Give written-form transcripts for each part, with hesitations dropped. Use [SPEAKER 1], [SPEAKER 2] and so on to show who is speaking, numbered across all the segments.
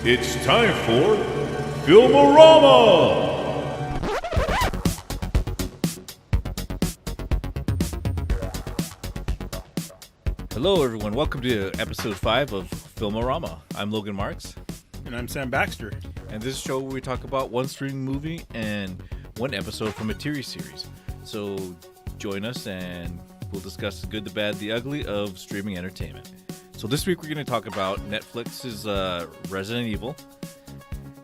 [SPEAKER 1] It's time for Film-o-rama!
[SPEAKER 2] Hello everyone, welcome to episode 5 of Film-o-rama. I'm Logan Marks.
[SPEAKER 3] And I'm Sam Baxter.
[SPEAKER 2] And this is a show where we talk about one streaming movie and one episode from a TV series. So join us and we'll discuss the good, the bad, the ugly of streaming entertainment. So this week we're going to talk about Netflix's Resident Evil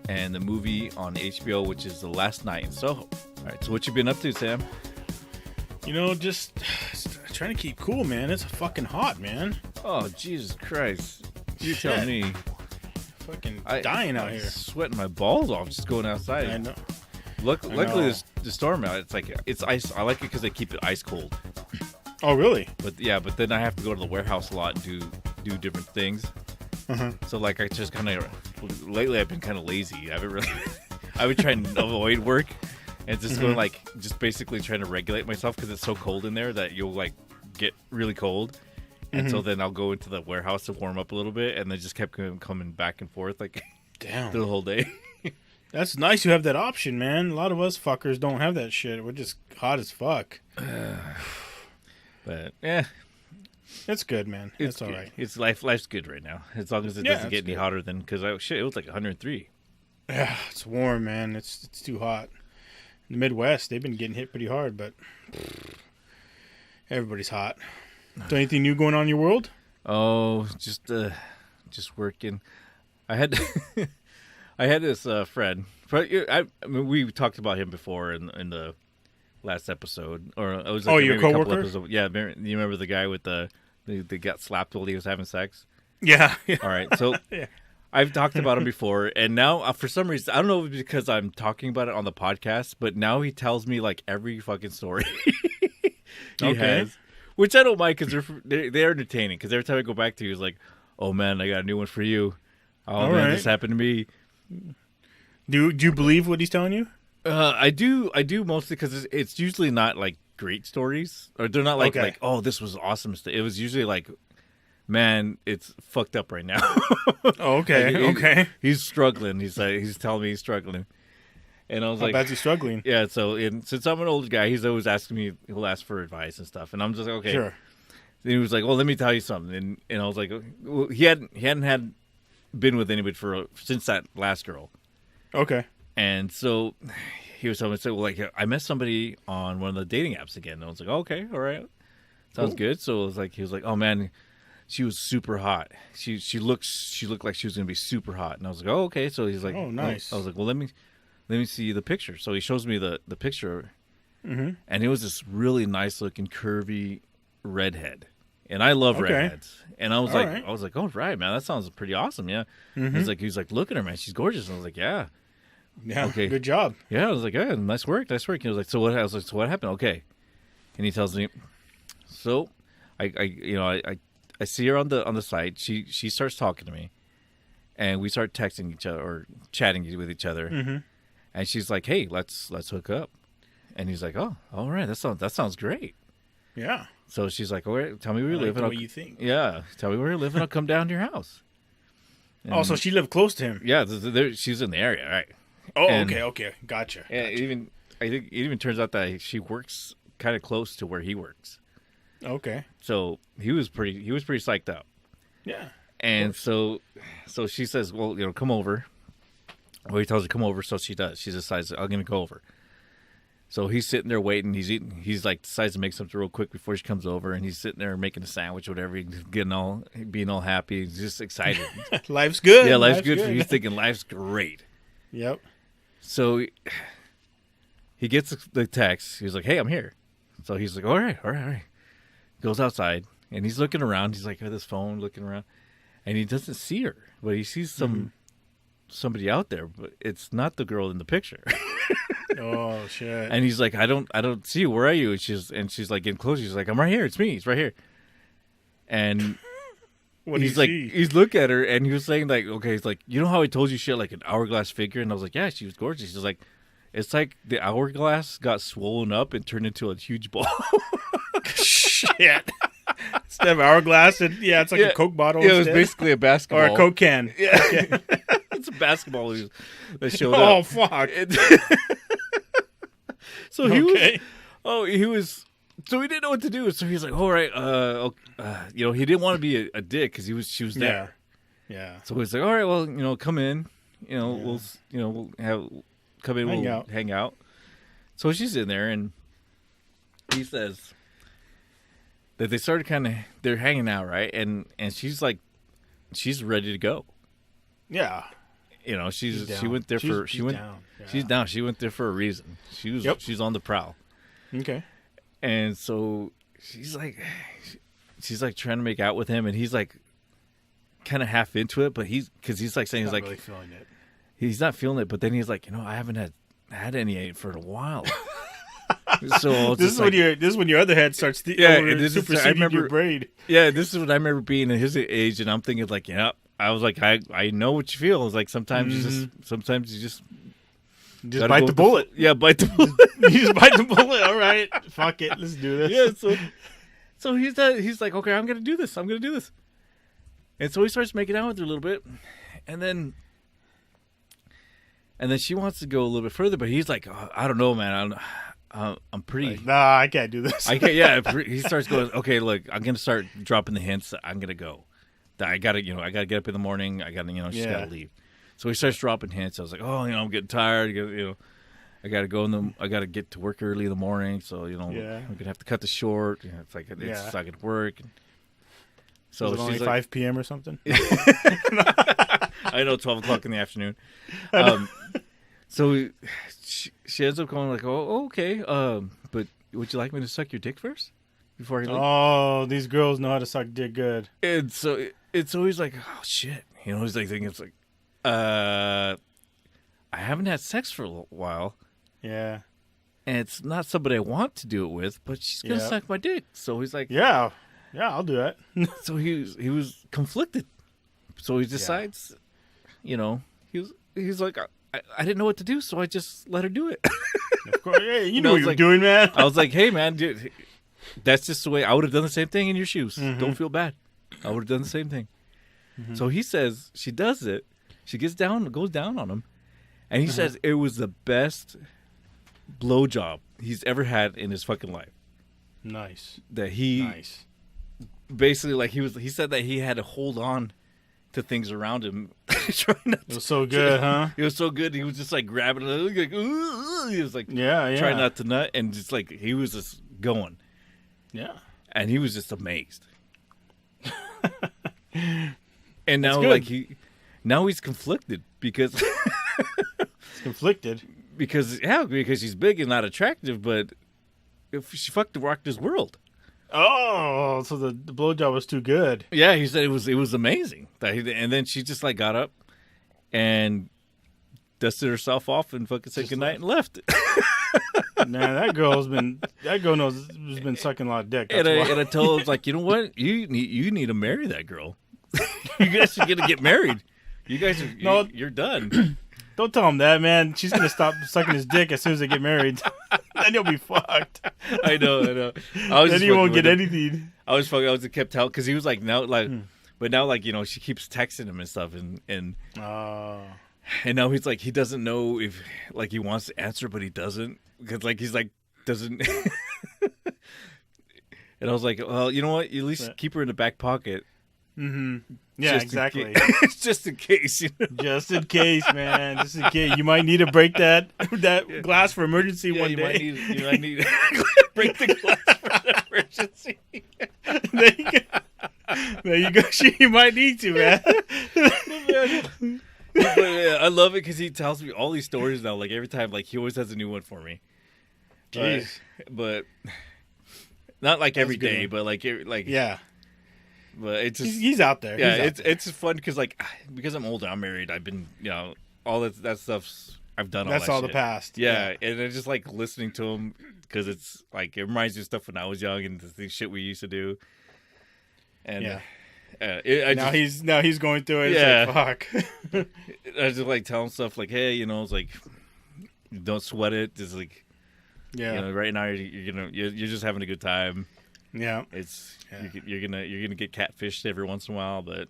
[SPEAKER 2] and the movie on HBO, which is The Last Night in Soho. All right, so what you been up to, Sam?
[SPEAKER 3] You know, just trying to keep cool, man. It's fucking hot, man.
[SPEAKER 2] Oh, Jesus Christ. You
[SPEAKER 3] Shit.
[SPEAKER 2] tell me.
[SPEAKER 3] Fucking dying out
[SPEAKER 2] I'm
[SPEAKER 3] here.
[SPEAKER 2] Sweating my balls off just going outside.
[SPEAKER 3] I know.
[SPEAKER 2] Luckily, the storm out. It's ice. I like it because they keep it ice cold.
[SPEAKER 3] Oh, really?
[SPEAKER 2] But then I have to go to the warehouse a lot and do different things. So like I just kind of lately I've been kind of lazy. I haven't really. I would try and avoid work and just go just basically trying to regulate myself because it's so cold in there that you'll like get really cold. And so then I'll go into the warehouse to warm up a little bit, and then just kept coming back and forth like
[SPEAKER 3] Damn.
[SPEAKER 2] the whole day.
[SPEAKER 3] That's nice you have that option, man. A lot of us fuckers don't have that shit. We're just hot as fuck.
[SPEAKER 2] But yeah,
[SPEAKER 3] It's good, man. It's all
[SPEAKER 2] good.
[SPEAKER 3] right.
[SPEAKER 2] It's life's good right now as long as it doesn't get any hotter than because it was like 103.
[SPEAKER 3] Yeah, it's warm, man. It's too hot. In the Midwest, they've been getting hit pretty hard, but everybody's hot. So anything new going on in your world?
[SPEAKER 2] Oh, just working. I had I had this friend. I mean, we talked about him before in the last episode, or it was like
[SPEAKER 3] your
[SPEAKER 2] maybe a couple
[SPEAKER 3] coworker?
[SPEAKER 2] episodes. Yeah, you remember the guy with the got slapped while he was having sex?
[SPEAKER 3] Yeah.
[SPEAKER 2] All right, so
[SPEAKER 3] Yeah.
[SPEAKER 2] I've talked about him before, and now for some reason I don't know if it's because I'm talking about it on the podcast, but now he tells me like every fucking story he has. Which I don't mind because they're entertaining. Because every time I go back to you, he's like, "Oh man, I got a new one for you. Oh
[SPEAKER 3] All
[SPEAKER 2] man,
[SPEAKER 3] right.
[SPEAKER 2] this happened to me."
[SPEAKER 3] Do you believe what he's telling you?
[SPEAKER 2] I do mostly because it's usually not like great stories, or they're not like
[SPEAKER 3] Okay.
[SPEAKER 2] like oh this was awesome. It was usually like, man, it's fucked up right now.
[SPEAKER 3] Oh, okay.
[SPEAKER 2] Like,
[SPEAKER 3] Okay.
[SPEAKER 2] He's struggling. He's telling me he's struggling, and I was
[SPEAKER 3] How
[SPEAKER 2] like,
[SPEAKER 3] bad's he struggling?
[SPEAKER 2] yeah. So since I'm an old guy, he's always asking me. He'll ask for advice and stuff, and I'm just like, okay.
[SPEAKER 3] Sure.
[SPEAKER 2] Then he was like, "Well, let me tell you something," and I was like, well, he hadn't been with anybody since that last girl,
[SPEAKER 3] Okay.
[SPEAKER 2] and so he was telling me, "Well, like I met somebody on one of the dating apps again," and I was like, "Okay, all right, sounds
[SPEAKER 3] Cool.
[SPEAKER 2] good." So it was like he was like, "Oh man, she was super hot. She looked like she was gonna be super hot," and I was like, "Oh, okay." So he's like,
[SPEAKER 3] Oh, nice.
[SPEAKER 2] I was like, "Well, let me see the picture." So he shows me the picture, and it was this really nice looking curvy redhead. And I love
[SPEAKER 3] Okay.
[SPEAKER 2] redheads. And I was
[SPEAKER 3] All
[SPEAKER 2] like,
[SPEAKER 3] right.
[SPEAKER 2] "Oh, right, man, that sounds pretty awesome, yeah." He's like, "Look at her, man, she's gorgeous." And I was like, "Yeah,
[SPEAKER 3] Yeah.
[SPEAKER 2] Okay.
[SPEAKER 3] Good job.
[SPEAKER 2] yeah." I was like, "Yeah, nice work." And he was like, "So what?" I was like, "So what happened?" Okay, and he tells me, "So, I see her on the site. She starts talking to me, and we start texting each other or chatting with each other, and she's like, 'Hey, let's hook up,' and he's like, 'Oh, all right, that sounds great.'"
[SPEAKER 3] Yeah.
[SPEAKER 2] So she's like, "All right, tell me where you
[SPEAKER 3] I like
[SPEAKER 2] live.
[SPEAKER 3] the
[SPEAKER 2] and
[SPEAKER 3] way
[SPEAKER 2] I'll-
[SPEAKER 3] you think.
[SPEAKER 2] Yeah, tell me where you live, and I'll come down to your house." And,
[SPEAKER 3] Oh, so she lived close to him.
[SPEAKER 2] yeah, she's in the area, right?
[SPEAKER 3] Oh,
[SPEAKER 2] And-
[SPEAKER 3] okay. Gotcha.
[SPEAKER 2] Yeah, I think it even turns out that she works kind of close to where he works.
[SPEAKER 3] Okay.
[SPEAKER 2] So he was pretty psyched up.
[SPEAKER 3] Yeah.
[SPEAKER 2] And so she says, "Well, come over." Well, he tells her come over, so she does. She decides, "I'm gonna go over." So he's sitting there waiting. He's eating. He's like decides to make something real quick before she comes over, and he's sitting there making a sandwich, whatever. He's being all happy. He's just excited.
[SPEAKER 3] Life's good.
[SPEAKER 2] Yeah, life's good. He's thinking life's great.
[SPEAKER 3] Yep.
[SPEAKER 2] So he gets the text. He's like, "Hey, I'm here." So he's like, all right. Goes outside, and he's looking around. He's like at his phone, looking around, and he doesn't see her, but he sees somebody out there, but it's not the girl in the picture.
[SPEAKER 3] Oh shit.
[SPEAKER 2] And he's like, I don't see you. Where are you? And she's like getting close. She's like, "I'm right here. It's me. It's right here." And
[SPEAKER 3] What do
[SPEAKER 2] he's
[SPEAKER 3] you
[SPEAKER 2] like,
[SPEAKER 3] see?
[SPEAKER 2] he's looking at her, and he was saying like, okay, he's like, "You know how I told you she had like an hourglass figure?" And I was like, "Yeah, she was gorgeous." He's like, "It's like the hourglass got swollen up and turned into a huge ball."
[SPEAKER 3] Shit. Instead of hourglass, it's like a Coke bottle.
[SPEAKER 2] Yeah, it was
[SPEAKER 3] instead.
[SPEAKER 2] basically a basketball.
[SPEAKER 3] Or a Coke can.
[SPEAKER 2] Yeah. it's a basketball that showed
[SPEAKER 3] Oh,
[SPEAKER 2] up.
[SPEAKER 3] fuck.
[SPEAKER 2] So he was. So he didn't know what to do. So he's like, all right, he didn't want to be a dick because she was there.
[SPEAKER 3] Yeah.
[SPEAKER 2] So he's like, all right, well, come in. We'll come in, hang out. So she's in there, and he says that they started they're hanging out, right? And she's like, she's ready to go.
[SPEAKER 3] Yeah.
[SPEAKER 2] She went there she's down. She went there for a reason. She's on the prowl.
[SPEAKER 3] Okay.
[SPEAKER 2] And so she's like trying to make out with him, and he's like kind of half into it, but he's like saying he's like
[SPEAKER 3] really feeling it.
[SPEAKER 2] He's not feeling it, but then he's like, I haven't had any for a while. So
[SPEAKER 3] this is when your other head starts superseding your brain.
[SPEAKER 2] Yeah, this is what I remember being at his age, and I'm thinking like, I was like, I know what you feel. It's like sometimes you just
[SPEAKER 3] bite the bullet.
[SPEAKER 2] Bite the bullet.
[SPEAKER 3] You just bite the bullet. All right, fuck it, let's do this.
[SPEAKER 2] Yeah. So he's like, okay, I'm gonna do this. And so he starts making out with her a little bit, and then she wants to go a little bit further, but he's like, I don't know, man. I'm pretty.
[SPEAKER 3] Like, nah, I can't do this.
[SPEAKER 2] I can't. Yeah. He starts going, okay, look, I'm gonna start dropping the hints. I'm gonna go. I gotta get up in the morning. I gotta, she's gotta leave. So he starts dropping hints. I was like, I'm getting tired. I gotta go I gotta get to work early in the morning. So I'm gonna have to cut this short. It's like it's not gonna work. So
[SPEAKER 3] was it only 5 p.m. or something?
[SPEAKER 2] I know, 12 o'clock in the afternoon. So she ends up going like, oh, okay. But would you like me to suck your dick first before I leave?
[SPEAKER 3] Oh, these girls know how to suck dick good.
[SPEAKER 2] And so it's always like, oh shit. He's like thinking, it's like, I haven't had sex for a while.
[SPEAKER 3] Yeah.
[SPEAKER 2] And it's not somebody I want to do it with, but she's gonna suck my dick. So he's like,
[SPEAKER 3] yeah, I'll do that.
[SPEAKER 2] So he was conflicted. So he decides, he's like, I didn't know what to do, so I just let her do it.
[SPEAKER 3] Of course, yeah, you know what you're doing, man.
[SPEAKER 2] I was like, hey, man, dude, that's just the way I would have done the same thing in your shoes.
[SPEAKER 3] Mm-hmm.
[SPEAKER 2] Don't feel bad. I would have done the same thing. Mm-hmm. So he says she does it. She goes down on him, and he says it was the best blowjob he's ever had in his fucking life.
[SPEAKER 3] Nice.
[SPEAKER 2] Nice. Basically, like he said that he had to hold on to things around him.
[SPEAKER 3] It was so good, huh?
[SPEAKER 2] It was so good. He was just like grabbing it. Like, he was like,
[SPEAKER 3] yeah,
[SPEAKER 2] trying not to nut, and just like he was just going.
[SPEAKER 3] Yeah.
[SPEAKER 2] And he was just amazed. And now, he's conflicted because
[SPEAKER 3] he's conflicted
[SPEAKER 2] because she's big and not attractive, but if she fucked rocked his world.
[SPEAKER 3] Oh, so the blowjob was too good.
[SPEAKER 2] Yeah, he said it was amazing. And then she just like got up and dusted herself off and fucking said goodnight and left.
[SPEAKER 3] Man, that girl has been sucking a lot of dick.
[SPEAKER 2] And I told her, I was like, you know what? You need to marry that girl. You guys are gonna get married. You guys you're done.
[SPEAKER 3] Don't tell him that, man. She's gonna stop sucking his dick as soon as they get married. Then you'll be fucked.
[SPEAKER 2] I know.
[SPEAKER 3] Then you won't get anything.
[SPEAKER 2] I was kept telling because he was like but now like she keeps texting him and stuff and now he's like he doesn't know if like he wants to answer but he doesn't because like he's like doesn't. And I was like, well, you know what? You at least keep her in the back pocket.
[SPEAKER 3] Mm-hmm. Yeah, exactly.
[SPEAKER 2] Just in case.
[SPEAKER 3] Just in case, man. Just in case. You might need to break that glass for emergency one day.
[SPEAKER 2] You might need to break the glass for emergency.
[SPEAKER 3] There you go. You might need to, man.
[SPEAKER 2] But, I love it because he tells me all these stories now. Like every time, like he always has a new one for me.
[SPEAKER 3] Jeez.
[SPEAKER 2] But not like every day, but like
[SPEAKER 3] yeah.
[SPEAKER 2] But it's just,
[SPEAKER 3] he's out there.
[SPEAKER 2] Yeah, it's fun because I'm older, I'm married. I've been all that stuff's I've done.
[SPEAKER 3] That's all the past.
[SPEAKER 2] Yeah, and I just like listening to him because it's like it reminds me of stuff when I was young and the shit we used to do. And
[SPEAKER 3] now he's going through it.
[SPEAKER 2] Yeah,
[SPEAKER 3] it's like, fuck.
[SPEAKER 2] I just like telling stuff like, hey, it's like don't sweat it. Just like right now you're just having a good time.
[SPEAKER 3] Yeah,
[SPEAKER 2] you're gonna get catfished every once in a while, but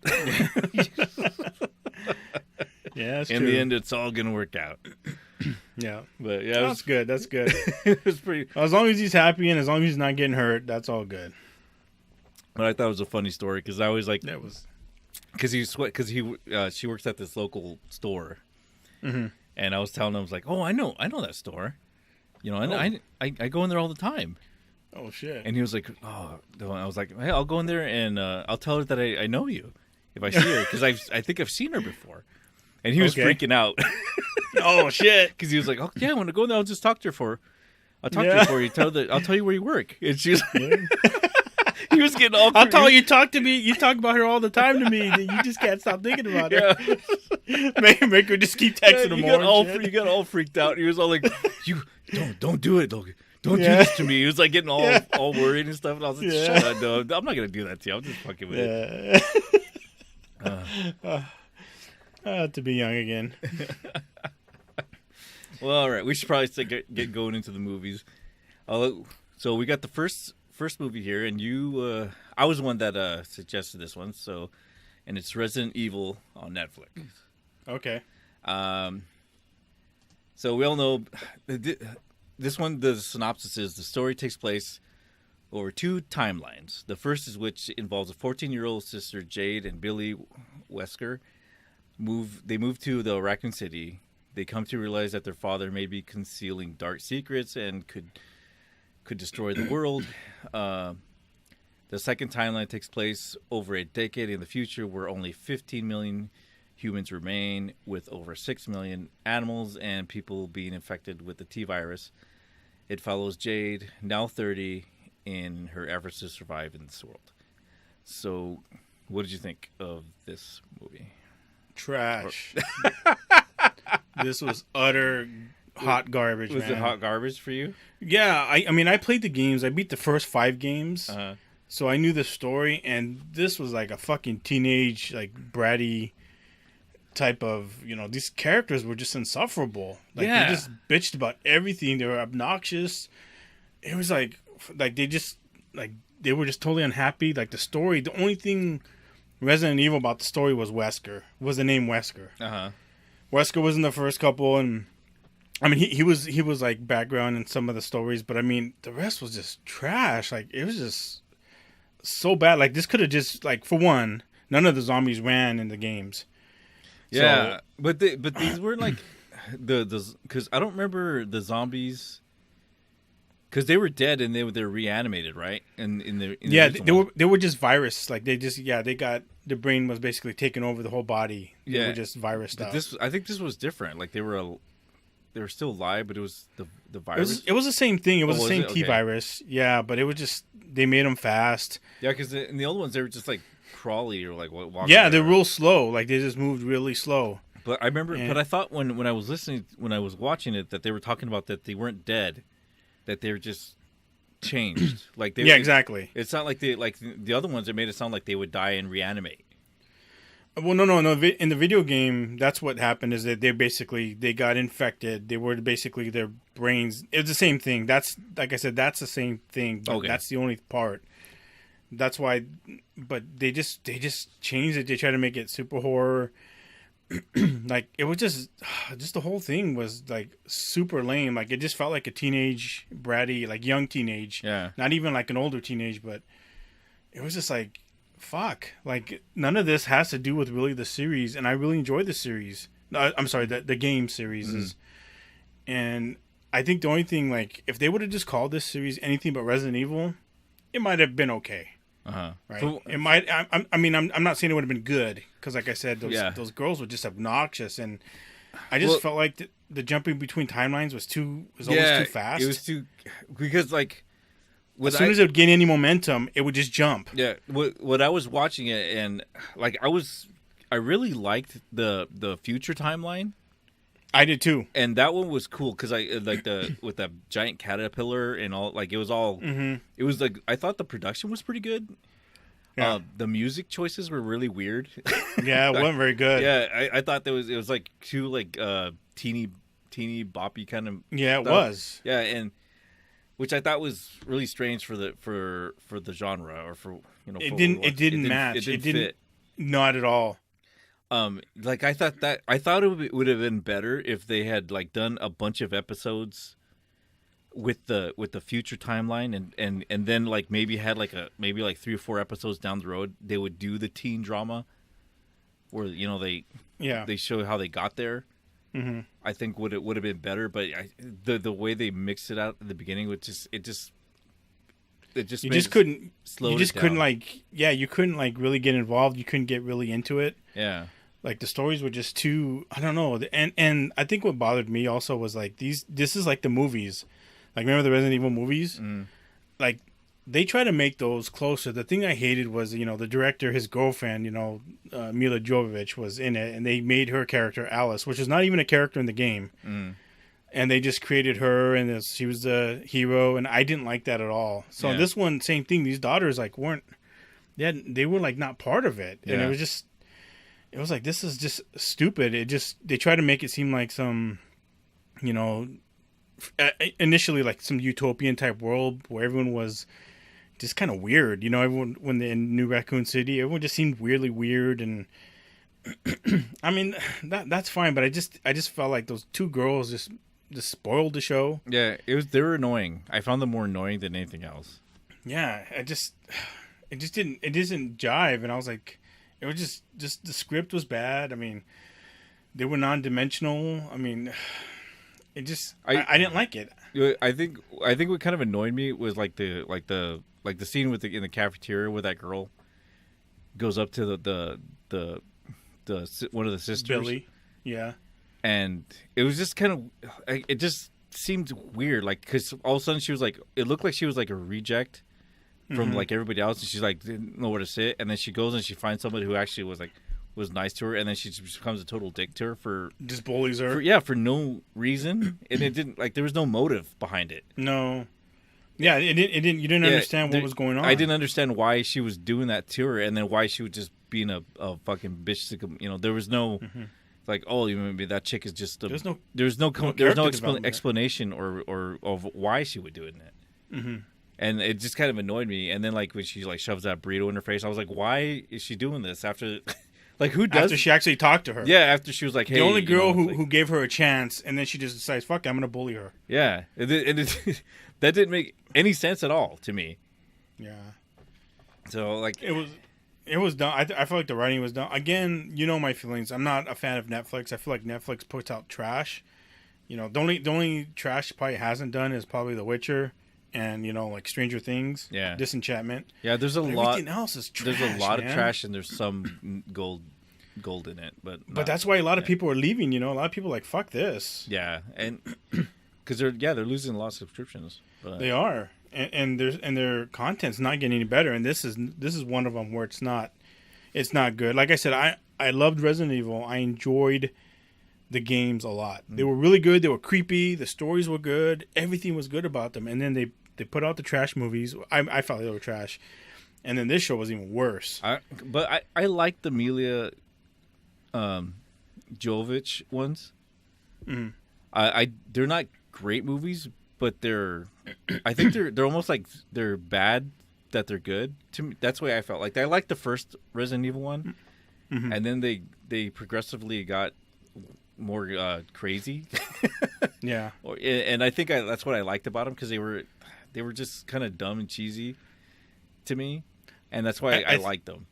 [SPEAKER 3] Yeah, that's
[SPEAKER 2] in
[SPEAKER 3] true.
[SPEAKER 2] the end, it's all gonna work out.
[SPEAKER 3] Yeah,
[SPEAKER 2] But yeah,
[SPEAKER 3] that's good. That's good.
[SPEAKER 2] it was pretty.
[SPEAKER 3] As long as he's happy and as long as he's not getting hurt, that's all good.
[SPEAKER 2] But I thought it was a funny story because I was like,
[SPEAKER 3] That was.
[SPEAKER 2] she works at this local store, and I was telling him, I was like, oh, I know that store, I go in there all the time.
[SPEAKER 3] Oh shit!
[SPEAKER 2] And he was like, oh, I was like, hey, I'll go in there and I'll tell her that I know you if I see her because I think I've seen her before. And he was freaking out.
[SPEAKER 3] Oh shit!
[SPEAKER 2] Because he was like, oh yeah, I want to go in there. I'll just talk to her for. I'll talk to her for you. I'll tell you where you work. And she was like, he was getting all.
[SPEAKER 3] I'll tell you, talk to me. You talk about her all the time to me. You just can't stop thinking about her. Yeah. make her just keep texting him more.
[SPEAKER 2] You got all freaked out. He was all like, "You don't do it. Don't do this to me." He was like getting all worried and stuff. And I was like, "Shut up, no, I'm not gonna do that to you. I'm just fucking with it."
[SPEAKER 3] To be young again.
[SPEAKER 2] Well, all right. We should probably get going into the movies. So we got the first movie here, and you, I was the one that suggested this one. So, and it's Resident Evil on Netflix.
[SPEAKER 3] Okay.
[SPEAKER 2] So we all know this one. The synopsis is the story takes place over two timelines. The first is which involves a 14-year-old sister, Jade and Billie Wesker. They move to the Raccoon City. They come to realize that their father may be concealing dark secrets and could destroy the world. The second timeline takes place over a decade in the future, where only 15 million humans remain, with over 6 million animals and people being infected with the T virus. It follows Jade, now 30, in her efforts to survive in this world. So, what did you think of this movie?
[SPEAKER 3] Trash. This was utter hot garbage,
[SPEAKER 2] Was
[SPEAKER 3] man.
[SPEAKER 2] it hot garbage for you?
[SPEAKER 3] Yeah, I mean, I played the games. I beat the first 5 games. So I knew the story, and this was like a fucking teenage, like, bratty type of, these characters were just insufferable. Like, they just bitched about everything. They were obnoxious. It was like they just, like, they were just totally unhappy. Like, the story, the only thing Resident Evil about the story was the name Wesker. Wesker was in the first couple, and I mean, he was like background in some of the stories, but I mean, the rest was just trash. Like, it was just so bad. Like, this could have just, like, for one, none of the zombies ran in the games.
[SPEAKER 2] Yeah, so, but these were like because I don't remember the zombies because they were dead and they're reanimated, right? They were just virus. Like, they got, the brain was basically taking over the whole body. They were just virus stuff. I think this was different. Like, they were still alive, but it was the virus.
[SPEAKER 3] It was the same thing. It was the same
[SPEAKER 2] T
[SPEAKER 3] virus. Yeah, but it was just, they made them fast.
[SPEAKER 2] Yeah, because in the old ones they were just like crawly or like walking.
[SPEAKER 3] Yeah, they're real slow. Like, they just moved really slow.
[SPEAKER 2] But I remember, but I thought when I was watching it, that they were talking about that they weren't dead, that they were just changed. Like, they
[SPEAKER 3] exactly.
[SPEAKER 2] It's not like the other ones that made it sound like they would die and reanimate.
[SPEAKER 3] Well, no. In the video game, that's what happened. Is that they got infected. They were basically, their brains. It was the same thing. That's, like I said, that's the same thing. But
[SPEAKER 2] okay.
[SPEAKER 3] That's the only part. That's why. But they just changed it. They tried to make it super horror. Like, it was just the whole thing was like super lame. Like, it just felt like a teenage bratty, like young teenage.
[SPEAKER 2] Yeah.
[SPEAKER 3] Not even like an older teenage, but it was just like, fuck. Like, none of this has to do with really the series, and I really enjoyed the series. I'm sorry, the game series is. And I think the only thing, like, if they would have just called this series anything but Resident Evil, it might have been okay. Right. It might. I mean, I'm not saying it would have been good because, like I said, those girls were just obnoxious, and I just felt like the jumping between timelines was almost too fast.
[SPEAKER 2] It was too, because like,
[SPEAKER 3] as soon as it would gain any momentum, it would just jump.
[SPEAKER 2] Yeah. What I was watching it, and like I really liked the future timeline.
[SPEAKER 3] I did too,
[SPEAKER 2] and that one was cool because I like with that giant caterpillar and all. Like, it was all. It was like, I thought the production was pretty good. Yeah. The music choices were really weird.
[SPEAKER 3] Yeah, it wasn't very good.
[SPEAKER 2] Yeah, I thought it was like too like teeny boppy kind of.
[SPEAKER 3] Yeah, it
[SPEAKER 2] stuff.
[SPEAKER 3] was.
[SPEAKER 2] Yeah, and which I thought was really strange for the genre, or for
[SPEAKER 3] It didn't match.
[SPEAKER 2] It didn't fit.
[SPEAKER 3] Not at all.
[SPEAKER 2] Like I thought it would have been better if they had like done a bunch of episodes with the future timeline and then like maybe had like 3 or 4 episodes down the road they would do the teen drama where they show how they got there. Mm-hmm. I think would have been better, but the way they mixed it out at the beginning would couldn't like
[SPEAKER 3] you couldn't like really get involved. You couldn't get really into it.
[SPEAKER 2] Yeah.
[SPEAKER 3] Like the stories were just too, I don't know. And I think what bothered me also was like this is like the movies. Like remember the Resident Evil movies? Mm. Like they try to make those closer. The thing I hated was, the director, his girlfriend, Mila Jovovich was in it, and they made her character Alice, which is not even a character in the game. Mm. And they just created her, and she was the hero, and I didn't like that at all. So this one, same thing. These daughters like they were like not part of it, and it was like, this is just stupid. They try to make it seem like some, initially like some utopian type world where everyone was just kind of weird. Everyone when they're in New Raccoon City, everyone just seemed weirdly weird, and I mean that's fine, but I just felt like those 2 girls just spoiled the show.
[SPEAKER 2] Yeah, they were annoying. I found them more annoying than anything else.
[SPEAKER 3] Yeah, it just didn't jive, and I was like, it was just the script was bad. I mean, they were non-dimensional. I mean, I didn't like it.
[SPEAKER 2] I think what kind of annoyed me was like the scene in the cafeteria where that girl goes up to the one of the sisters,
[SPEAKER 3] Billie. Yeah.
[SPEAKER 2] And it was just kind of, it just seemed weird, like, because all of a sudden she was like, it looked like she was like a reject from like everybody else, and she's like didn't know where to sit, and then she goes and she finds somebody who actually was nice to her, and then she just becomes a total dick to her for
[SPEAKER 3] just bullies her.
[SPEAKER 2] For no reason, and it didn't like there was no motive behind it.
[SPEAKER 3] No. Yeah, it didn't. You didn't understand what was going on.
[SPEAKER 2] I didn't understand why she was doing that to her, and then why she was just being a fucking bitch. There was no. Like, oh, maybe that chick is just there's no explanation or of why she would do it. Mm-hmm. And it just kind of annoyed me. And then like when she like shoves that burrito in her face, I was like, why is she doing this after? Like who does?
[SPEAKER 3] After she actually talked to her.
[SPEAKER 2] Yeah, after she was like, hey,
[SPEAKER 3] the only girl who gave her a chance, and then she just decides, fuck, I'm gonna bully her.
[SPEAKER 2] Yeah, that didn't make any sense at all to me.
[SPEAKER 3] Yeah. So
[SPEAKER 2] like
[SPEAKER 3] It was done. I feel like the writing was done. Again, my feelings. I'm not a fan of Netflix. I feel like Netflix puts out trash. The only trash it probably hasn't done is probably The Witcher and, like Stranger Things.
[SPEAKER 2] Yeah.
[SPEAKER 3] Disenchantment.
[SPEAKER 2] Yeah, there's a lot.
[SPEAKER 3] Everything else is trash.
[SPEAKER 2] There's a lot of trash and there's some gold in it. But
[SPEAKER 3] that's why a lot of people are leaving, A lot of people are like, fuck this.
[SPEAKER 2] Yeah. And because they're losing a lot of subscriptions. But.
[SPEAKER 3] They are. And their content's not getting any better, and this is one of them where it's not good. Like I said, I loved Resident Evil. I enjoyed the games a lot. They were really good. They were creepy. The stories were good. Everything was good about them. And then they put out the trash movies. I felt they were trash. And then this show was even worse.
[SPEAKER 2] But I like the Mila Jovovich ones. Mm-hmm. They're not great movies, but I think they're almost like they're bad that they're good. To me, that's the way I felt. Like I liked the first Resident Evil one, mm-hmm. and then they progressively got more crazy.
[SPEAKER 3] Yeah,
[SPEAKER 2] and I think that's what I liked about them because they were just kind of dumb and cheesy to me, and that's why I liked them.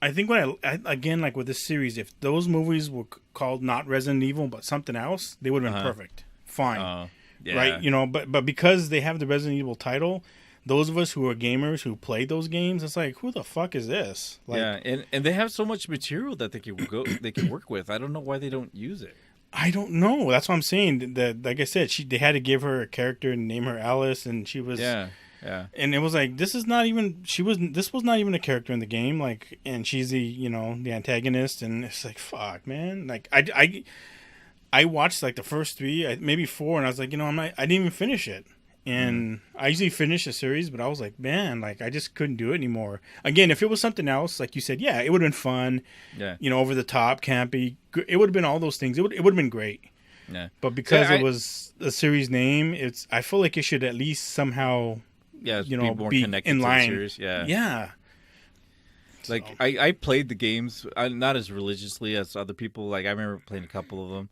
[SPEAKER 3] I think again, like with this series, if those movies were called not Resident Evil but something else, they would have been perfect. Fine.
[SPEAKER 2] Yeah.
[SPEAKER 3] Right, but because they have the Resident Evil title, those of us who are gamers who played those games, it's like, who the fuck is this? Like,
[SPEAKER 2] yeah, and they have so much material that they can work with. I don't know why they don't use it.
[SPEAKER 3] I don't know. That's what I'm saying. That like I said, they had to give her a character and name her Alice, and she was
[SPEAKER 2] yeah.
[SPEAKER 3] And it was like this was not even a character in the game. Like, and she's the the antagonist, and it's like fuck, man. Like I watched like the first 3, maybe 4, and I was like, I didn't even finish it. And I usually finish a series, but I was like, man, like I just couldn't do it anymore. Again, if it was something else, like you said, yeah, it would have been fun.
[SPEAKER 2] Yeah.
[SPEAKER 3] Over the top, campy. It would have been all those things. It would have been great.
[SPEAKER 2] Yeah.
[SPEAKER 3] But because it was a series name, I feel like it should at least somehow,
[SPEAKER 2] be more connected
[SPEAKER 3] in line.
[SPEAKER 2] to the series. Yeah.
[SPEAKER 3] Yeah.
[SPEAKER 2] Like
[SPEAKER 3] So.
[SPEAKER 2] I played the games, not as religiously as other people. Like I remember playing a couple of them.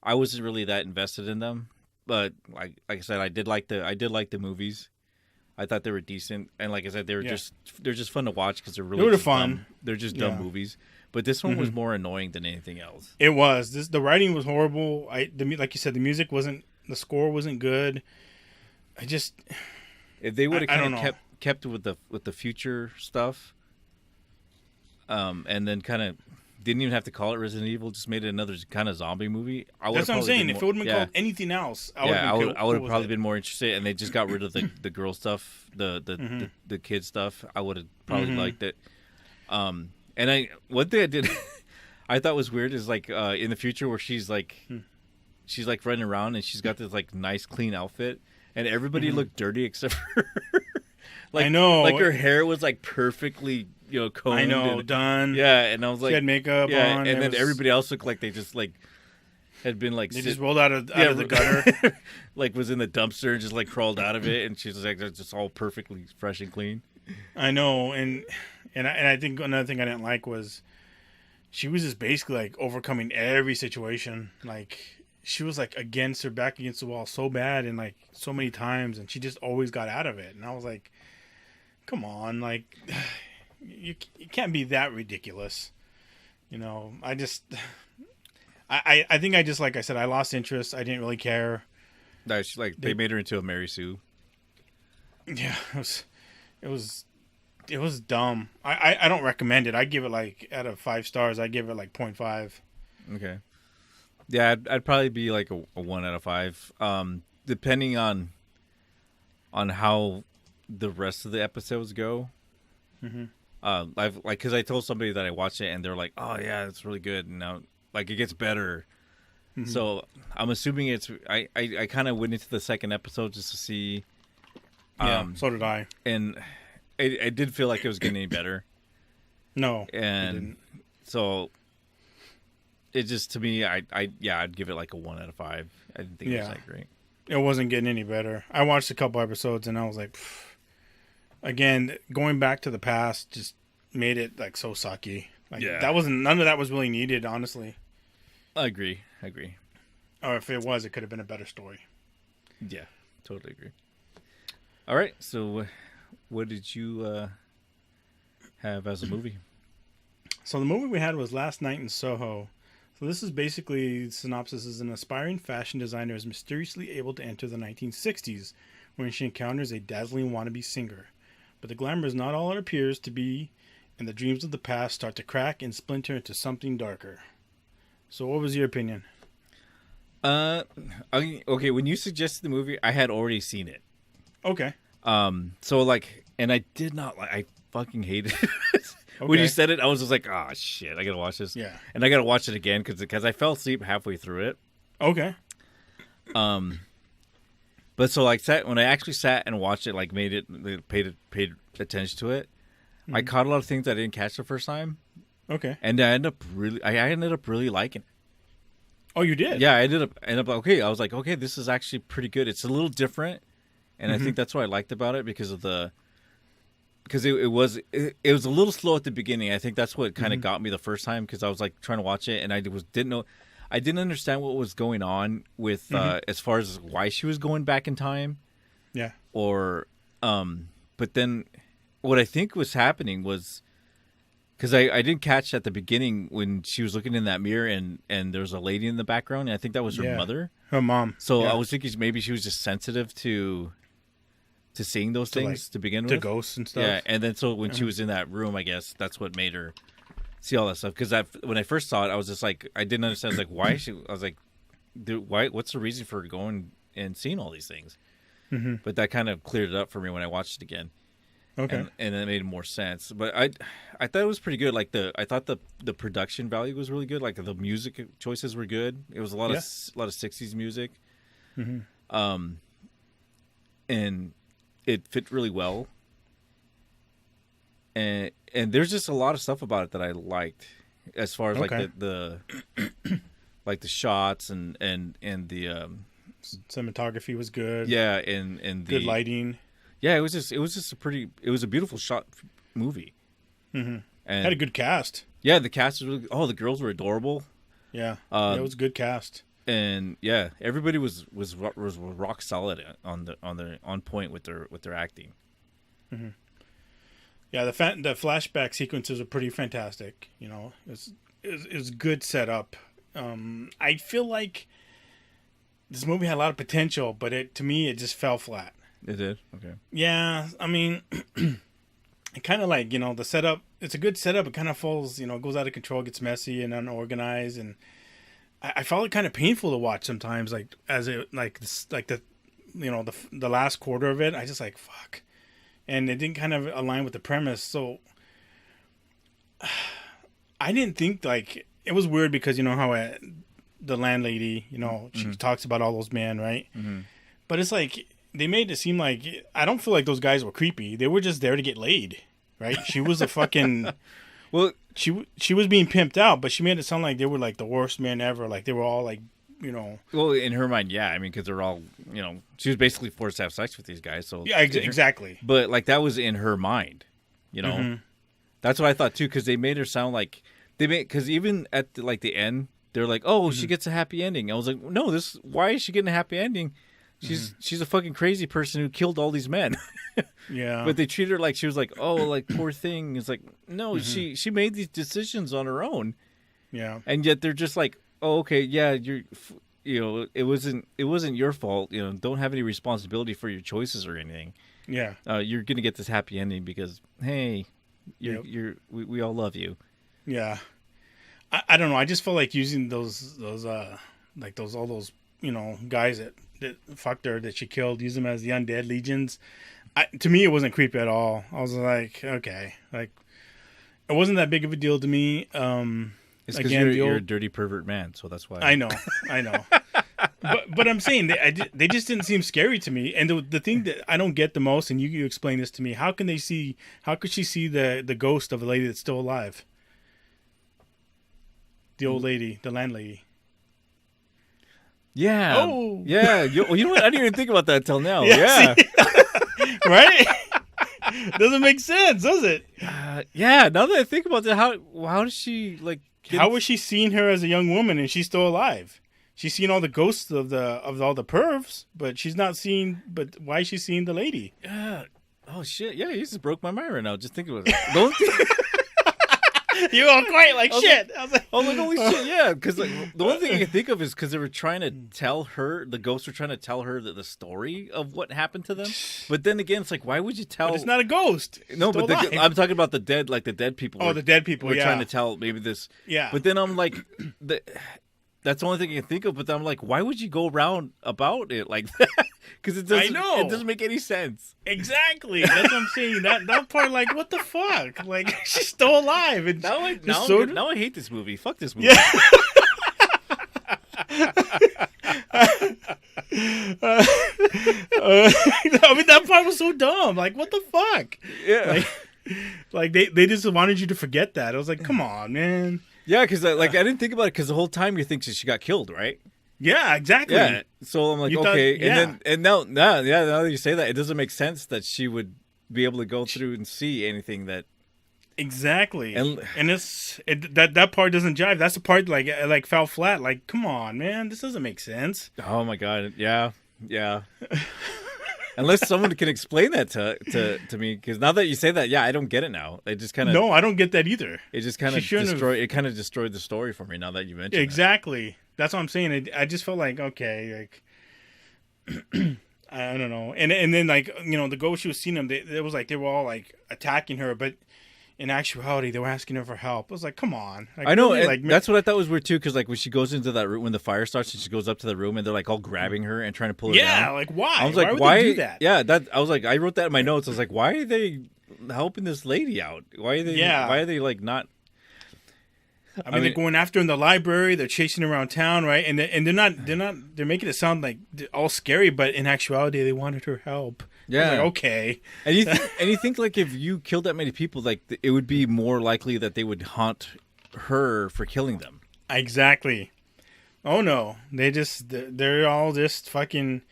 [SPEAKER 2] I wasn't really that invested in them, but like I said, I did like the movies. I thought they were decent, and like I said, they're just fun to watch because they're really
[SPEAKER 3] They were
[SPEAKER 2] just
[SPEAKER 3] fun.
[SPEAKER 2] Dumb. They're just dumb movies. But this one was more annoying than anything else.
[SPEAKER 3] It was. The writing was horrible. Like you said, the music wasn't. The score wasn't good.
[SPEAKER 2] If they would have kind of kept with the future stuff, and then kind of didn't even have to call it Resident Evil, just made it another kind of zombie movie.
[SPEAKER 3] That's what I'm saying. If it would have been called anything else, I would have
[SPEAKER 2] probably been more interested. And they just got rid of the girl stuff, the kid stuff. I would have probably liked it. And one thing I did, I thought was weird is like in the future where she's like running around and she's got this like nice clean outfit, and everybody looked dirty except for her. Like,
[SPEAKER 3] I know,
[SPEAKER 2] like her hair was like perfectly combed.
[SPEAKER 3] I know, done.
[SPEAKER 2] Yeah, and I was like,
[SPEAKER 3] she had makeup on,
[SPEAKER 2] and then everybody else looked like they just like had been like
[SPEAKER 3] just rolled out of the gutter,
[SPEAKER 2] like was in the dumpster and just like crawled out of it, and she's like just all perfectly fresh and clean.
[SPEAKER 3] I know, and I think another thing I didn't like was she was just basically like overcoming every situation. Like she was like her back against the wall so bad and like so many times, and she just always got out of it. And I was like, come on, like you can't be that ridiculous. I think I just, like I said, I lost interest. I didn't really care.
[SPEAKER 2] No, they made her into a Mary Sue.
[SPEAKER 3] Yeah, it was dumb. I don't recommend it. I give it like out of 5 stars. I give it like 0.5.
[SPEAKER 2] Okay. Yeah, I'd probably be like a 1 out of 5. Depending on how the rest of the episodes go. Because I told somebody that I watched it and they're like, "Oh yeah, it's really good." And now, like, it gets better. So I'm assuming it's. I kind of went into the second episode just to see.
[SPEAKER 3] Yeah, so did I.
[SPEAKER 2] And I did feel like it was getting any better.
[SPEAKER 3] No,
[SPEAKER 2] and so it just, to me, I'd give it like a 1 out of 5. I didn't think it was that great.
[SPEAKER 3] It wasn't getting any better. I watched a couple episodes and I was like, pfft. Again, going back to the past just made it like so sucky. Like none of that was really needed, honestly.
[SPEAKER 2] I agree.
[SPEAKER 3] Or if it was, it could have been a better story.
[SPEAKER 2] Yeah, totally agree. All right, so what did you have as a movie?
[SPEAKER 3] So the movie we had was Last Night in Soho. So this is basically, synopsis is: an aspiring fashion designer is mysteriously able to enter the 1960s when she encounters a dazzling wannabe singer. But the glamour is not all it appears to be, and the dreams of the past start to crack and splinter into something darker. So what was your opinion?
[SPEAKER 2] Okay, when you suggested the movie, I had already seen it.
[SPEAKER 3] Okay.
[SPEAKER 2] So like, and I did not like, I fucking hated it. When you said it, I was just like, oh shit, I gotta watch this.
[SPEAKER 3] Yeah.
[SPEAKER 2] And I gotta watch it again because I fell asleep halfway through it.
[SPEAKER 3] Okay.
[SPEAKER 2] But so like when I actually sat and watched it, like paid attention to it, I caught a lot of things I didn't catch the first time.
[SPEAKER 3] Okay.
[SPEAKER 2] And I ended up really liking it.
[SPEAKER 3] Oh, you did?
[SPEAKER 2] Yeah, I ended up okay. I was like, okay, this is actually pretty good. It's a little different, and I think that's what I liked about it because it was a little slow at the beginning. I think that's what kind of got me the first time because I was like trying to watch it and I didn't understand what was going on with as far as why she was going back in time.
[SPEAKER 3] Yeah.
[SPEAKER 2] Or but then what I think was happening was because I didn't catch at the beginning when she was looking in that mirror and there was a lady in the background, and I think that was her mother.
[SPEAKER 3] Her mom.
[SPEAKER 2] So I was thinking maybe she was just sensitive to seeing those things to begin with.
[SPEAKER 3] To ghosts and stuff.
[SPEAKER 2] Yeah, and then so when she was in that room, I guess that's what made her see all that stuff. Because when I first saw it, I was just like, I didn't understand. I was like, why is she? I was like, why? What's the reason for going and seeing all these things? But that kind of cleared it up for me when I watched it again.
[SPEAKER 3] Okay.
[SPEAKER 2] And it made more sense. But I thought it was pretty good. Like I thought the production value was really good. Like the music choices were good. It was a lot of 60s music. And it fit really well. And there's just a lot of stuff about it that I liked, as far as like the like the shots and the
[SPEAKER 3] cinematography was good.
[SPEAKER 2] Yeah, and the
[SPEAKER 3] good lighting.
[SPEAKER 2] Yeah, it was a beautiful shot movie. And
[SPEAKER 3] had a good cast.
[SPEAKER 2] Yeah, the cast was really. Oh, the girls were adorable.
[SPEAKER 3] Yeah, it was a good cast.
[SPEAKER 2] And yeah, everybody was rock solid on point with their acting.
[SPEAKER 3] Mm-hmm. Yeah, the flashback sequences are pretty fantastic. You know, it's good setup. I feel like this movie had a lot of potential, but to me it just fell flat.
[SPEAKER 2] It did? Okay.
[SPEAKER 3] Yeah, I mean, it kind of like, you know, the setup. It's a good setup. It kind of falls, you know, goes out of control, gets messy and unorganized, and I found it kind of painful to watch sometimes. Like the last quarter of it, I just like fuck, and it didn't kind of align with the premise. So I didn't think like it was weird because you know how the landlady, you know, she talks about all those men, right? Mm-hmm. But it's like they made it seem like I don't feel like those guys were creepy. They were just there to get laid, right? She was a fucking well. She was being pimped out, but she made it sound like they were like the worst men ever. Like they were all like, you know. Well,
[SPEAKER 2] in her mind, yeah. I mean, because they're all, you know, she was basically forced to have sex with these guys. So
[SPEAKER 3] yeah, exactly.
[SPEAKER 2] But like that was in her mind, you know. Mm-hmm. That's what I thought too, because they made her sound like because even at the end, they're like, oh, she gets a happy ending. I was like, no, why is she getting a happy ending? She's a fucking crazy person who killed all these men.
[SPEAKER 3] Yeah.
[SPEAKER 2] But they treated her like she was like, oh, like poor thing. It's like, no, she made these decisions on her own.
[SPEAKER 3] Yeah.
[SPEAKER 2] And yet they're just like, oh, okay, yeah, you know, it wasn't your fault. You know, don't have any responsibility for your choices or anything.
[SPEAKER 3] Yeah.
[SPEAKER 2] You're gonna get this happy ending because hey, we all love you.
[SPEAKER 3] Yeah. I don't know. I just felt like using those all those you know guys that fucked her that she killed, use them as the undead legions. To me, it wasn't creepy at all. I was like, okay, like it wasn't that big of a deal to me.
[SPEAKER 2] It's because you're a dirty pervert man, so that's why.
[SPEAKER 3] I know. but I'm saying they just didn't seem scary to me. And the thing that I don't get the most, and you explain this to me, how could she see the ghost of a lady that's still alive? The old lady, the landlady.
[SPEAKER 2] Yeah.
[SPEAKER 3] Oh.
[SPEAKER 2] Yeah. You know what? I didn't even think about that till now. Yeah.
[SPEAKER 3] Right? Doesn't make sense, does it?
[SPEAKER 2] Yeah. Now that I think about that, how does she like?
[SPEAKER 3] How was she seeing her as a young woman and she's still alive? She's seen all the ghosts of all the pervs, but she's not seeing. But why is she seeing the lady?
[SPEAKER 2] Yeah. Oh shit. Yeah. You just broke my mind right now. Just thinking about it.
[SPEAKER 3] You all quiet like shit. I was like,
[SPEAKER 2] holy shit, yeah. Because like, the only thing I can think of is because they were trying to tell her, the ghosts were trying to tell her the story of what happened to them. But then again, it's like, why would you tell?
[SPEAKER 3] But it's not a ghost.
[SPEAKER 2] No, but I'm talking about the dead, like the dead people.
[SPEAKER 3] Oh, the dead people.
[SPEAKER 2] We're trying to tell maybe this.
[SPEAKER 3] Yeah.
[SPEAKER 2] But then I'm like, that's the only thing I can think of. But then I'm like, why would you go around about it like that? Because it doesn't make any sense.
[SPEAKER 3] Exactly. That's what I'm saying. That part, like, what the fuck? Like, she's still alive. And
[SPEAKER 2] now I hate this movie. Fuck this movie.
[SPEAKER 3] Yeah. I mean, that part was so dumb. Like, what the fuck?
[SPEAKER 2] Yeah.
[SPEAKER 3] Like they just wanted you to forget that. I was like, come on, man.
[SPEAKER 2] Yeah, because I didn't think about it because the whole time you think she got killed, right?
[SPEAKER 3] Yeah, exactly.
[SPEAKER 2] Yeah. So I'm like, okay, and now that you say that, it doesn't make sense that she would be able to go through and see anything that.
[SPEAKER 3] Exactly. And that part doesn't jive. That's the part like fell flat. Like, come on, man, this doesn't make sense.
[SPEAKER 2] Oh my god, yeah. Unless someone can explain that to me, because now that you say that, I don't get it now. It just kind of
[SPEAKER 3] I don't get that either.
[SPEAKER 2] It just kind of destroyed the story for me. Now that you mentioned
[SPEAKER 3] exactly. That. That's what I'm saying. I just felt like, okay, like I don't know. And then like, you know, the ghost she was seeing them, it was like they were all like attacking her, but in actuality they were asking her for help. I was like, come on. Like,
[SPEAKER 2] I know, really, like, that's what I thought was weird too, because like when she goes into that room, when the fire starts and she goes up to the room and they're like all grabbing her and trying to pull her down.
[SPEAKER 3] Yeah, like why?
[SPEAKER 2] I was like,
[SPEAKER 3] why would they do that?
[SPEAKER 2] Yeah, I was like, I wrote that in my notes. I was like, why are they helping this lady out? Why are they like not?
[SPEAKER 3] I mean, they're going after her in the library. They're chasing her around town, right? And they're making it sound like all scary, but in actuality, they wanted her help.
[SPEAKER 2] Yeah.
[SPEAKER 3] Like, okay.
[SPEAKER 2] And you think like if you killed that many people, like it would be more likely that they would haunt her for killing them.
[SPEAKER 3] Exactly. Oh no, they're all just fucking.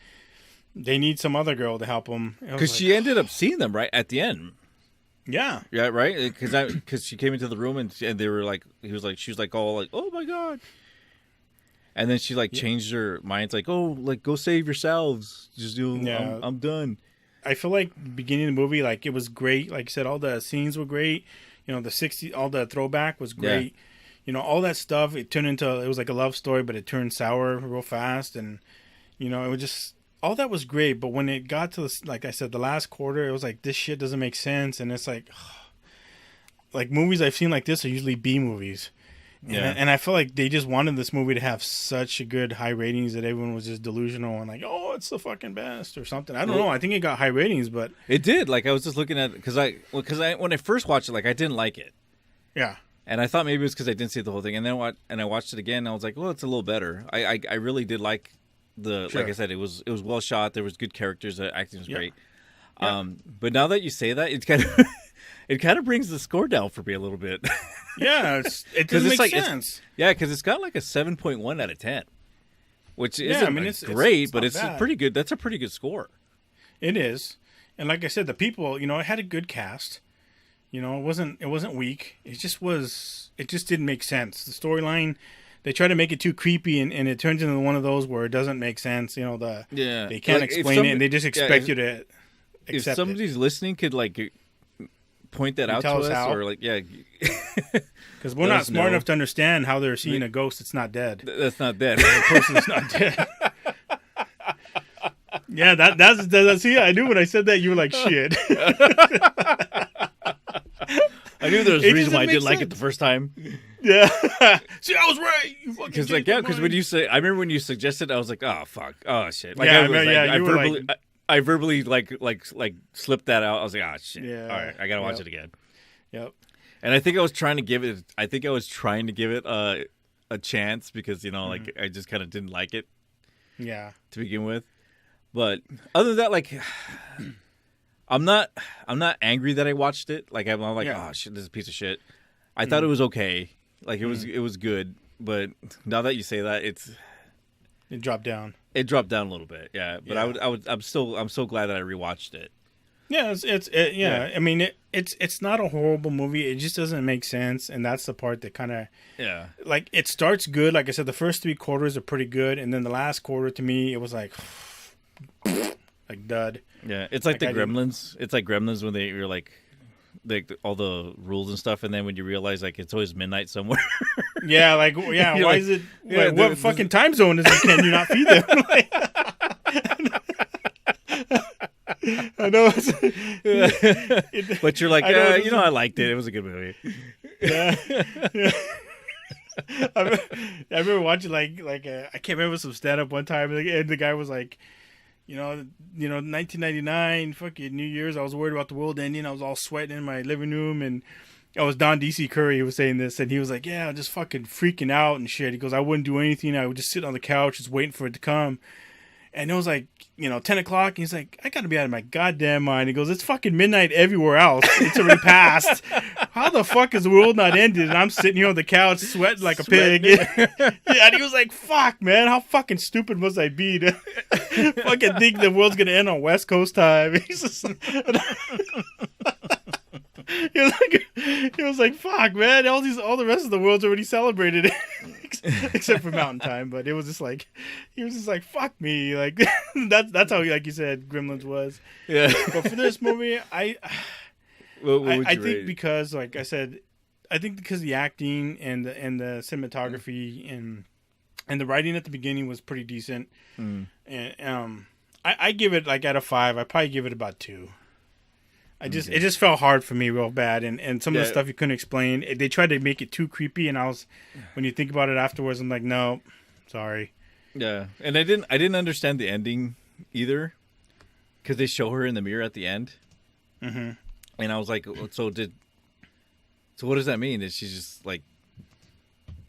[SPEAKER 3] They need some other girl to help them
[SPEAKER 2] because she ended up seeing them right at the end.
[SPEAKER 3] Yeah.
[SPEAKER 2] Yeah, right. Because she came into the room and they were like, she was like all like, oh my god. And then she like changed her mind. It's like, oh, like go save yourselves. Just I'm done.
[SPEAKER 3] I feel like the beginning of the movie, like it was great. Like I said, all the scenes were great. You know, the 60s, all the throwback was great. Yeah. You know, all that stuff. It was like a love story, but it turned sour real fast. And you know, it was just all that was great. But when it got to like I said, the last quarter, it was like this shit doesn't make sense. And it's like movies I've seen like this are usually B movies. Yeah. And I feel like they just wanted this movie to have such a good high ratings that everyone was just delusional and like, oh, it's the fucking best or something. I don't know. I think it got high ratings, but
[SPEAKER 2] it did. Like I was just looking at it because when I first watched it, like I didn't like it.
[SPEAKER 3] Yeah.
[SPEAKER 2] And I thought maybe it was because I didn't see the whole thing, and then I watched it again. And I was like, well, it's a little better. I really did like like I said, it was well shot. There was good characters. The acting was great. Yeah. But now that you say that, it's kind of it kind of brings the score down for me a little bit.
[SPEAKER 3] Yeah, it doesn't make sense.
[SPEAKER 2] Because it's got like a 7.1 out of 10, which isn't it's great, but it's pretty good. That's a pretty good score.
[SPEAKER 3] It is, and like I said, the people, you know, it had a good cast. You know, it wasn't weak. It just didn't make sense. The storyline, they try to make it too creepy, and it turns into one of those where it doesn't make sense. You know, they can't explain it, and they just expect you to accept it.
[SPEAKER 2] If somebody's listening, could like point that out to us, or like
[SPEAKER 3] because we're not smart enough to understand how they're seeing a ghost that's not dead.
[SPEAKER 2] That's not dead.
[SPEAKER 3] A person that's not dead. Yeah, that's see. I knew when I said that you were like shit.
[SPEAKER 2] I knew there was a reason why I didn't like it the first time.
[SPEAKER 3] Yeah. See, I was right.
[SPEAKER 2] Because when you say, I remember when you suggested, I was like, oh fuck, oh shit. Like, I verbally slipped that out. I was like, oh shit. Yeah. All right, I gotta watch it again.
[SPEAKER 3] Yep.
[SPEAKER 2] And I think I was trying to give it. A chance because like I just kind of didn't like it.
[SPEAKER 3] Yeah.
[SPEAKER 2] To begin with, but other than that, like. I'm not angry that I watched it. Like I'm like, oh shit, this is a piece of shit. I thought it was okay. Like it was good, but now that you say that, it
[SPEAKER 3] dropped down.
[SPEAKER 2] It dropped down a little bit, yeah. But I'm so glad that I rewatched it.
[SPEAKER 3] Yeah, yeah. I mean, it's not a horrible movie. It just doesn't make sense, and that's the part that kind of like it starts good. Like I said, the first 3 quarters are pretty good, and then the last quarter to me, it was like dud.
[SPEAKER 2] Yeah, it's like the Gremlins. It's like Gremlins when you're like all the rules and stuff, and then when you realize like it's always midnight somewhere.
[SPEAKER 3] Yeah, like why like, is it? Yeah, what fucking time zone is it? Can you not feed them? I know,
[SPEAKER 2] but you're like, I liked it. It was a good movie.
[SPEAKER 3] Yeah. I remember watching like I can't remember some stand up one time, and the guy was like. 1999, fucking New Year's, I was worried about the world ending. I was all sweating in my living room, and I was Don DC Curry who was saying this, and he was like, yeah, I'm just fucking freaking out and shit. He goes, I wouldn't do anything. I would just sit on the couch just waiting for it to come. And it was like, 10 o'clock, and he's like, I gotta be out of my goddamn mind. He goes, it's fucking midnight everywhere else. It's already passed. How the fuck is the world not ended? And I'm sitting here on the couch sweating like a pig. Yeah, and he was like, fuck, man, how fucking stupid must I be to fucking think the world's gonna end on West Coast time? He's just... He was like, fuck, man, all the rest of the world's already celebrated it. Except for Mountain Time, but it was just like he was just like fuck me, like that's how, like you said, Gremlins was.
[SPEAKER 2] Yeah.
[SPEAKER 3] But for this movie, I think because, like I said, I think because the acting and the cinematography and the writing at the beginning was pretty decent. And I give it like out of 5, I probably give it about 2. It just felt hard for me real bad, and some of the stuff you couldn't explain. They tried to make it too creepy, and when you think about it afterwards, I'm like, no, sorry.
[SPEAKER 2] Yeah, and I didn't understand the ending either, because they show her in the mirror at the end, and I was like, so what does that mean? Is she just like?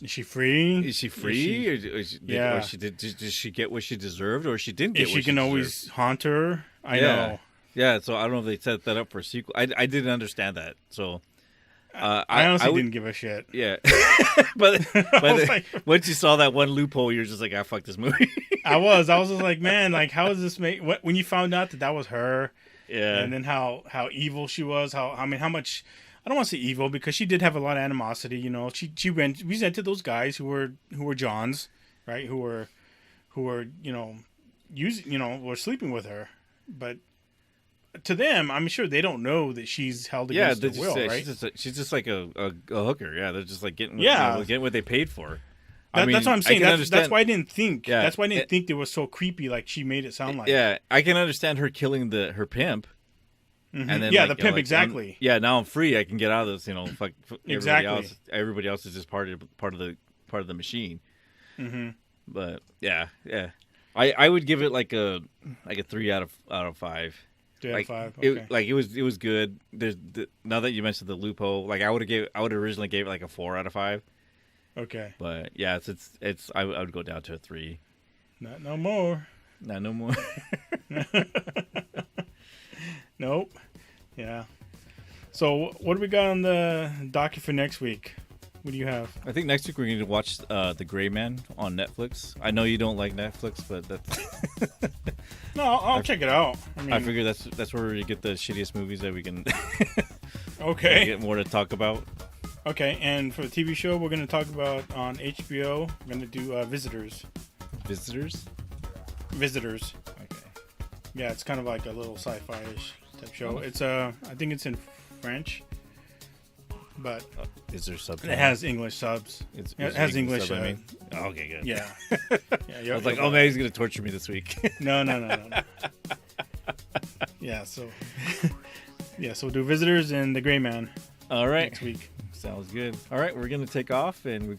[SPEAKER 3] Is she free?
[SPEAKER 2] Is she free? Or did she get what she deserved, or she didn't get what she deserved?
[SPEAKER 3] She can always haunt her. I know.
[SPEAKER 2] Yeah, so I don't know if they set that up for a sequel. I didn't understand that. So
[SPEAKER 3] I honestly didn't give a shit.
[SPEAKER 2] Yeah, but once you saw that one loophole, you're just like, fuck this movie.
[SPEAKER 3] I was just like, man, like how is this made? When you found out that was her,
[SPEAKER 2] Yeah.
[SPEAKER 3] And then how evil she was. How much. I don't want to say evil because she did have a lot of animosity. You know, she resented those guys who were Johns, right? Who were were sleeping with her, but to them, I'm sure they don't know that she's held against their will, right?
[SPEAKER 2] She's just like a hooker. Yeah, they're just like getting what they paid for.
[SPEAKER 3] That's what I'm saying. That's why I didn't think. Yeah, that's why I didn't think it was so creepy. Like she made it sound like.
[SPEAKER 2] Yeah, I can understand her killing her pimp.
[SPEAKER 3] Mm-hmm. And then the pimp exactly.
[SPEAKER 2] Now I'm free. I can get out of this. You know, fuck everybody
[SPEAKER 3] exactly.
[SPEAKER 2] else. Everybody else is just part of the machine.
[SPEAKER 3] Mm-hmm.
[SPEAKER 2] But yeah. I would give it like a 3 out of 5.
[SPEAKER 3] 3 out of 5. Okay.
[SPEAKER 2] It was good. Now that you mentioned the loophole, like I would originally gave it like a 4 out of 5.
[SPEAKER 3] Okay.
[SPEAKER 2] But yeah, it's I would go down to a 3.
[SPEAKER 3] Not no more.
[SPEAKER 2] Not no more.
[SPEAKER 3] Nope. Yeah. So what do we got on the docket for next week? What do you have?
[SPEAKER 2] I think next week we're going to watch The Gray Man on Netflix. I know you don't like Netflix, but that's...
[SPEAKER 3] No, I'll check it out.
[SPEAKER 2] I figure that's where we get the shittiest movies that we can
[SPEAKER 3] okay.
[SPEAKER 2] get more to talk about.
[SPEAKER 3] Okay, and for the TV show we're going to talk about on HBO, we're going to do Visitors.
[SPEAKER 2] Visitors?
[SPEAKER 3] Visitors.
[SPEAKER 2] Okay.
[SPEAKER 3] Yeah, it's kind of like a little sci-fi-ish type show. It's I think it's in French. But
[SPEAKER 2] is there subtitles?
[SPEAKER 3] It has English subs. It has English.
[SPEAKER 2] Okay, good.
[SPEAKER 3] Yeah.
[SPEAKER 2] I was like, oh man, he's gonna torture me this week.
[SPEAKER 3] No. Yeah. So we'll do Visitors and The Gray Man.
[SPEAKER 2] All right.
[SPEAKER 3] Next week.
[SPEAKER 2] Sounds good. All right, we're gonna take off, and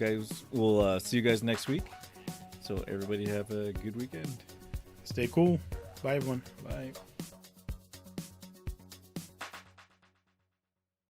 [SPEAKER 2] we'll see you guys next week. So everybody have a good weekend.
[SPEAKER 3] Stay cool. Bye, everyone.
[SPEAKER 2] Bye.